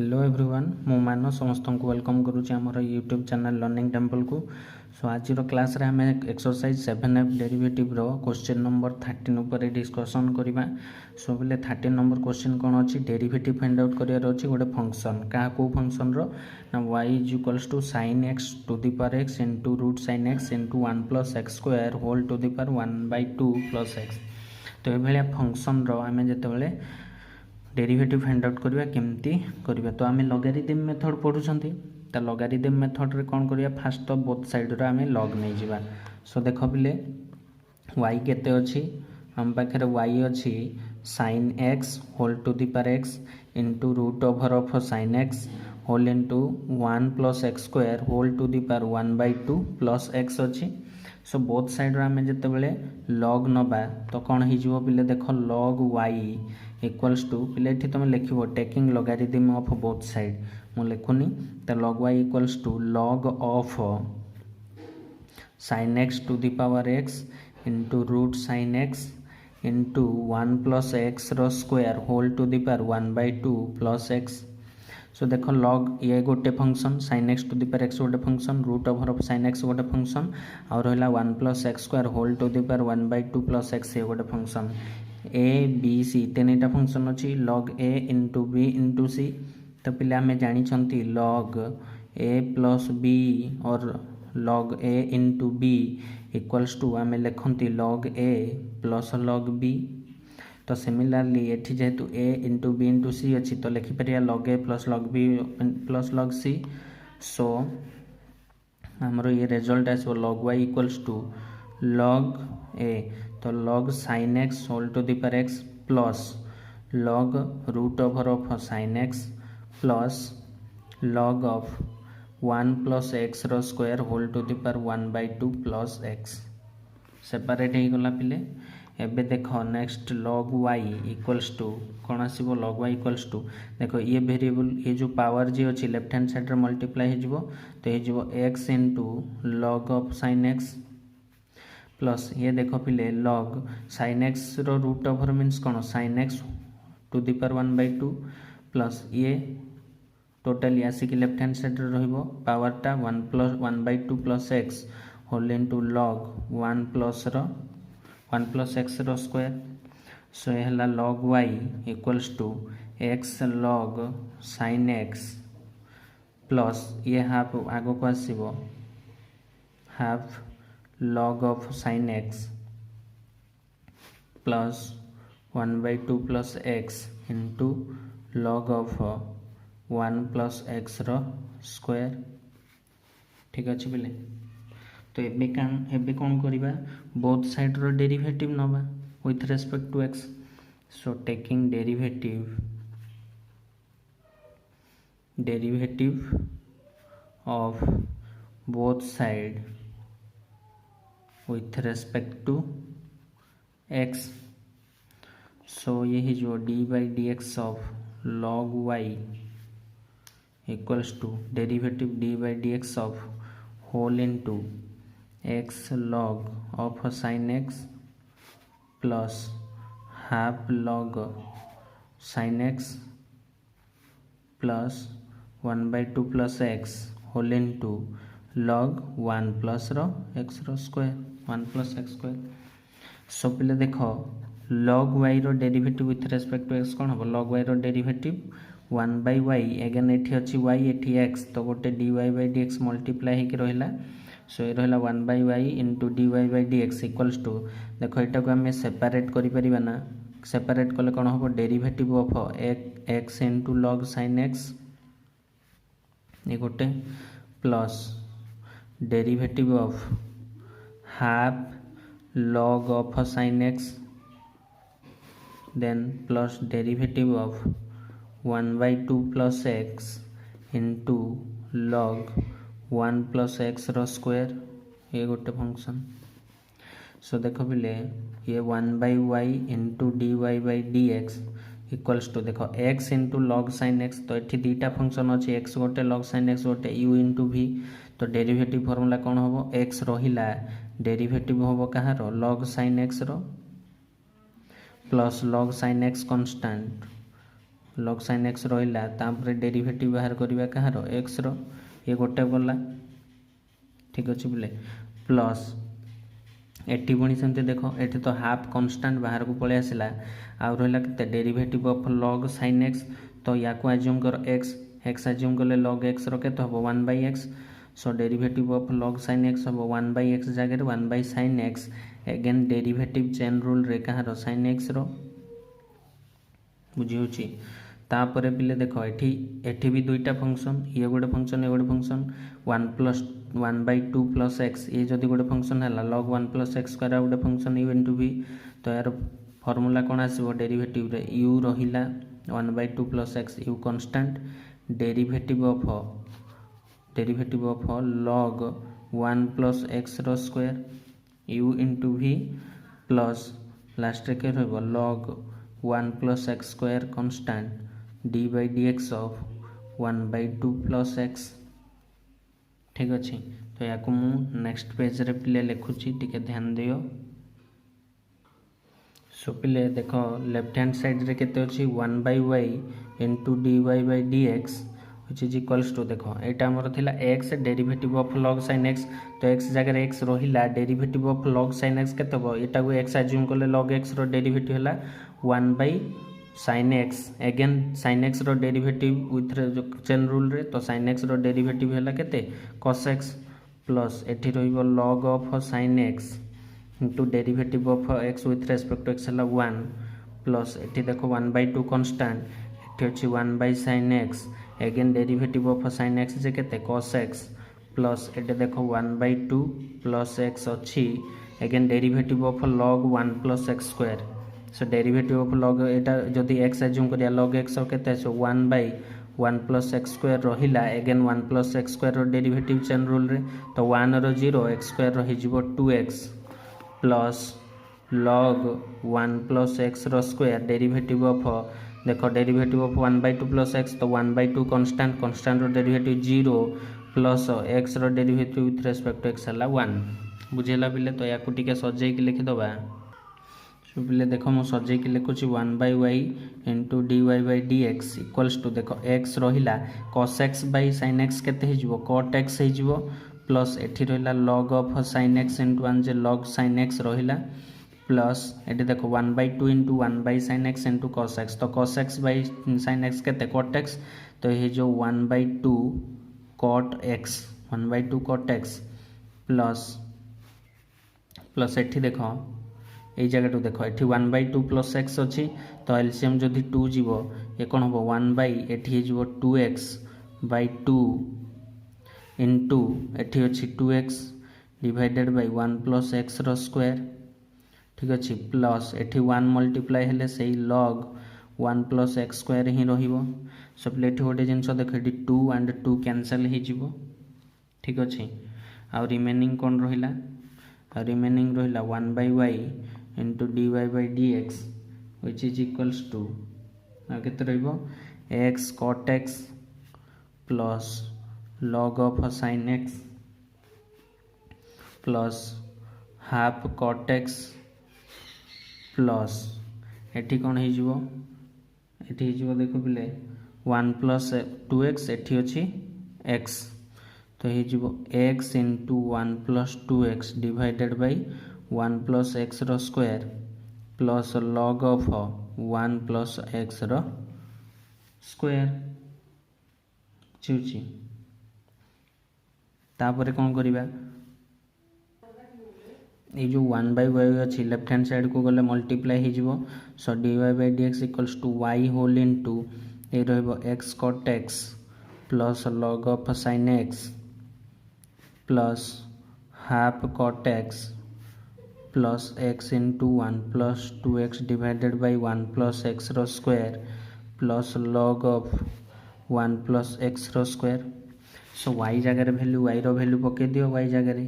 Hello everyone मु मान समस्त को वेलकम करुच्ची आमर यूट्यूब चैनल लर्निंग टेम्पल को। सो आज क्लास रे आम एक्सरसाइज 7F डेरिवेटिव रो क्वेश्चन नंबर 13 उपर डिस्कसन करवा। सो बोले 13 नंबर क्वेश्चन कौन अच्छी डेरिवेटिव फाइंड आउट करार अच्छी गोटे फंक्शन क्या को फंक्शन रो ना y is equals to sin x to the power x into root sin x into 1 plus x square whole to the power 1/2 plus x. तो ये फंक्शन रो आम जिते डेरिवेटिव फाइंड आउट करवा केमती करवा। तो आम लॉगरिथम मेथड पढ़ुंट तो लॉगरिथम मेथड रे कौन करवा फास्ट तो बोथ साइड रो आम लॉग नहीं जावा। सो देख पिले y केते अच्छी आम पाखे y अच्छी sin x whole to the power x into root over of sin x whole into 1 plus x square whole to the power 1/2 plus x अच्छी। सो बोथ साइड रो आम जिते लॉग नबा तो कौन हो पिले देख लॉग y इक्वल्स टू पिले तुम लिख taking logarithm of both side मु लिखुनी तो log y equals to log of sin x to the power x into root sin x into 1 plus x row square whole to the power 1/2 plus x. So देख log ये गोटे function sin x to the power x गोटे function root over of sin x गोटे function और रहा 1 plus x square whole to the power 1/2 plus x ये गोटे function A B C तीन फंक्शन अच्छी log A into B into C. तो पिला आम जानी लॉग ए प्लस बी और log A into B equals to आम लिखती log A plus log B. तो सिमिलारली एठी जेहेतु A into B into C अच्छी तो लिखिपर log A plus log B plus log C. So आमर ये रिजल्ट आसो log y equals to log a तो log sin x whole to the power x plus log root over of sin x plus log of 1 plus x row square whole to the power 1/2 plus x separate हो गला पिले। एबे देख next log y equals to कौन आसो log y equals to देख ये variable ये जो पावर जी अच्छी लेफ्ट हैंड साइड मल्टीप्लाई हो तो ये x into log of sin x plus ये देख पिले लॉग sin x रो रूट ओवर मीन्स कौन sin x to the power 1/2 plus ये टोटाली आसिक लेफ्ट हैंड साइड रो पावरटा 1 plus 1/2 plus x whole into log 1 plus x रो square. So ये log y equals to x log sin x plus ये half आग को आसो half log of sin x plus 1/2 plus x into log of 1 plus x row square. ठीक अच्छे पिले तो एबे कौन करिबा बोथ साइड रो डेरिवेटिव नबा with respect to x। So taking derivative of both side with respect to x। so ये जो d by dx of log y equals to derivative d by dx of whole into x log of sin x plus half log sin x plus 1/2 plus x whole into log 1 plus रो x रो square 1 plus x square. So पिले देख log y रो derivative with respect to x कौन हम log y रो derivative 1/y again एठी अच्छी y एठी x तो गोटे dy by dx मल्टीप्लाई होकर रहा। सो ये रहा 1/y into dy by dx equals to देख यहाँ को आम सेपारेट करा सेपारेट कले कौन हम derivative of x into log sin x ये गोटे plus derivative of half log of sin x then plus derivative of 1/2 plus x into log 1 plus x row square ये गोटे फंक्शन। सो देख पिले ये 1/y into dy by dx equals to देख x into log sin x तो ये दुईटा function अच्छे x गोटे लॉग sin x गोटे u इंटू v तो डेरिवेटिव फॉर्मूला कौन हम x रहिला डेरिवेटिव हम कहाँ लॉग sin x रो plus log sin x constant log sin x रहा तापर डेरिवेटिव बाहर करवा कहार x रो ये गोटे गला ठीक अच्छे बोले प्लस एटी पुणी सेमती देख एटी तो हाफ कन्स्टांट बाहर को पलि आसला आउ रहा के derivative of log sin x तो या एज्यूम कर x एज्यूम कले log x रो केते हम 1/x so derivative of log sin x हम 1/x जगह 1/sin x again derivative chain rule रे कहार sin x रो बुझी होची तापर पिले देख एठी भी दुईटा फंक्शन ये गोटे फंक्शन 1/2 प्लस एक्स ये जदि गोटे फंक्शन है log 1 प्लस एक्स स्क्वायर गोटे फंक्शन यू इंटू भी तो यार फॉर्मूला कौन आसो डेरिवेटिव रे यू रहिला 1/2 प्लस एक्स यू constant derivative of log 1 plus x row square यू इंटू भी प्लस लास्ट के रहिबो log 1 plus x square constant d by d x of 1/2 plus x ठीक अच्छे तो या नेक्स्ट पेज रे पिले लिखुची टिके ध्यान दियो सो पिले देख लेफ्ट हैंड साइड रे केते अछि 1/y into dy by d x which is equals to देख एटा हमर थिला x derivative of log sin x तो x जगह x रहिला derivative of log sin x केते हो एटा को x एज्यूम करले log x रो डेरिवेटिव हला 1/sin x again sin x रो डेरिवेटिव विथ चेन रूल रे तो sin x रो डेरिवेटिव हला केते cos x प्लस एठी रहिबो log of sin x into derivative of x with respect to x हला 1 प्लस एठी देखो 1/2 कांस्टेंट एठी अछि 1/sin x again derivative of sin x जे केते cos x प्लस एठी देखो 1/2 प्लस x अछि again derivative of log 1 plus x square so derivative of log एटा जदि x एज्यूम करिया log x केते सो 1/1 प्लस x स्क्वायर रहिला again 1 plus x square rho derivative chain rule रे तो 1 रो 0 x square रहि जिवो 2x plus log 1 plus x row square derivative of देखो derivative of 1/2 plus x तो 1/2 कांस्टेंट रो डेरिवेटिव 0 प्लस x रो derivative with respect to x हला 1 बुझेला बिले तो याकू टिके सजै के लिखि दबा सो बिले देखो मो सजै के लिखुची 1/y into dy by d x equals to देखो x रहिला cos x by sin x केते हे जिवो cot x हे जिवो प्लस एठी रहिला log of sin x into 1 J log sin x रहिला प्लस एठी देखो 1/2 into 1/sin x into cos x तो cos x by sin x केते cot x तो ये जो 1/2 cot x प्लस एठी देखो এই জায়গাটা দেখো এটি 1/2 প্লস x ଅଛି তো এলসিএম যদি 2 ଯିବ ଏ কোন হবো 1 এটি হে ଯିବ 2x বাই 2 ইনটু এটি ଅଛି 2x divided by 1 plus x ର স্কয়ার ঠিক ଅଛି প্লস এটি 1 মল্টিপ্লাই হেলে সেই log 1 প্লস x স্কয়ার হি রহিবো সো এটি গোटे জিনিস দেখো এটি 2 and 2 कैंसिल হে ଯିବ ঠিক ଅଛି आ रिमेनिंग कोन रहिला आ रिमेनिंग रहिला 1/y into dy by dx which is equals to केते रहइबो x cot x plus log of sin x plus half cot x plus एठी कोन हे जिवो एठी हे जिवो देखो बिले 1 plus 2x एठी अछि x तो हे जिवो x into 1 plus 2x divided by 1 plus x row square plus log of 1 plus x रो स्क्वायर छिउछि तापर कोन करिबा ए जो 1/y अछि लेफ्ट हैंड साइड को गले मल्टीप्लाई हे जिवो so dy by dx equals to y whole into ए रहइबो x cot x plus log of sin x plus half cot x plus x into 1 plus 2x divided by 1 plus x row square plus log of 1 plus x row square so y जगह value y रो value पके दियो y जगह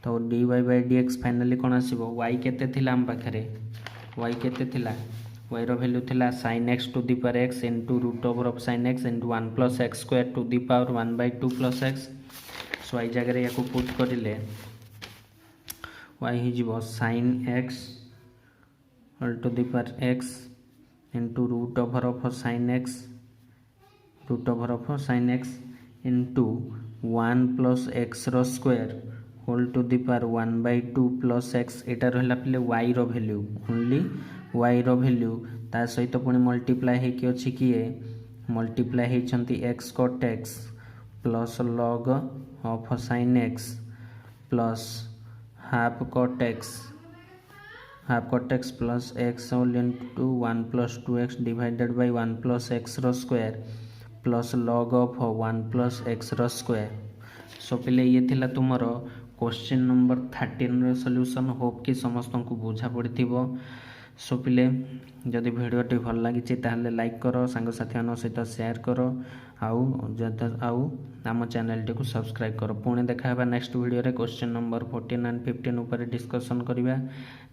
तो dy by dx finally कोन आसीबो y केते थिला हम पाखरे y केते थिला y रो वैल्यू थिला sin x to the power x into root over of sin x into 1 plus x square to the power 1/2 plus x so y जगह याको पुट करिले y ही जीवो sin x all to the power x into root over of sin x into 1 plus x row square whole to the power 1/2 plus x एटा रहा पे y रो value only y रो value ता सहित पुणी multiply होकि अच्छी किए मल्टीप्लाई होती x cut x plus log of sin x plus half cut x plus x whole into 1 plus 2x divided by 1 plus x row square plus log of 1 plus x row square. So पिले ये थिला तुमर question number 13 रो solution. Hope कि समस्त को बुझा पड़ी। सो पिले जदि भिडियोटी भल लगी ताहले लाइक करो सांगसाथी मान सहित शेयर करो आउ आम चैनल टी सब्सक्राइब करो। पुणे देखा नेक्स्ट वीडियो रे क्वेश्चन नंबर 14 एंड 15 ऊपर डिस्कशन करिबा।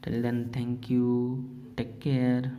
Till then thank you take care.